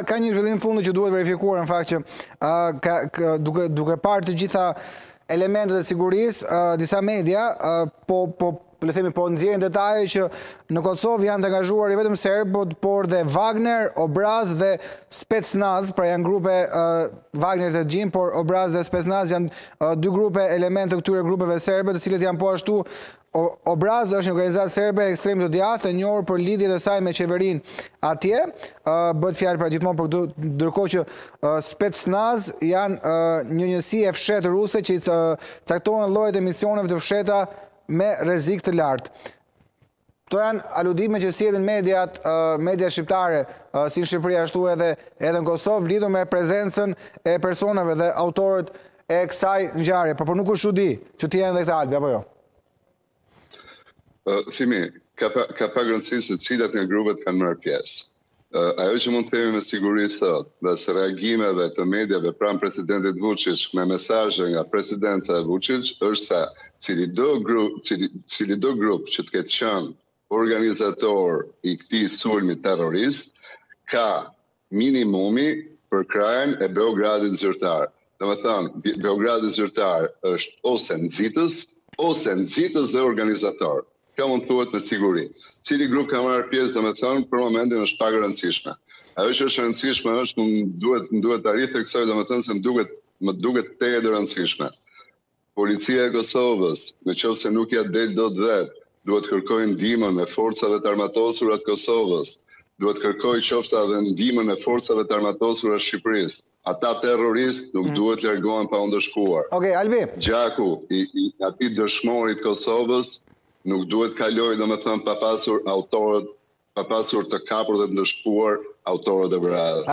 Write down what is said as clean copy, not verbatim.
ka një zhvillim fundi që duhet verifikuar në fakt që duke parë të gjitha elementet e sigurisë, disa media le themi po nxjerrin detaje që në Kosovë janë të angazhuar jo vetëm serbët, por dhe Wagner, Obraz dhe Spetsnaz, pra janë grupe Wagner të gjim, por Obraz dhe Spetsnaz janë dy grupe elementë të këtyre grupeve serbe, të cilët janë po ashtu. Obraz është një organizatë serbe ekstrem të djathtë, e njohur për lidhjet e saj me qeverinë atje, bëhet fjalë pra gjithmonë për këtë, ndërkohë që Spetsnaz janë një njësi e fshehtë ruse që caktojnë llojet e misioneve të fshehta me rrezik të lartë. Këto janë aludime që sjellin media shqiptare, si në Shqipëri ashtu edhe në Kosovë, lidhur me prezencën e personave dhe autorët e kësaj ngjarje. Por nuk është çudi që të jenë edhe këta Albi, apo jo? Thimi, ka pak rëndësi se cilat nga grupet kanë marrë pjesë. Ajo që mund të themi me siguri sot, së reagimeve të medjave pranë presidentit Vučić me mesazhe nga presidenta Vučić, është se cili do grup që të ketë qenë organizator i këtij sulmi terrorist ka minimumi për krajen e Beogradit zyrtar. Domethënë, Beogradi zyrtar është ose nxitës dhe organizator. Ka mund thuhet me siguri. Cili grup ka marrë pjesë, domethënë, për momentin është pak e rëndësishme. Ajo që është e rëndësishme është më duhet ta ritheksoj, domethënë se më duket teje e rëndësishme. Policia e Kosovës, nëse nuk ja del dot vet, duhet kërkojë ndihmën e forcave të armatosura të Kosovës. Duhet kërkojë qoftë edhe ndihmën e forcave të armatosura të Shqipërisë. Ata terroristë nuk duhet largohen pa u ndëshkuar. Okej, Albi. Gjaku i atij dëshmorit Kosovës nuk duhet kaloj, domethënë, pa pasur të kapur dhe të ndëshkuar autorët e vrarjes.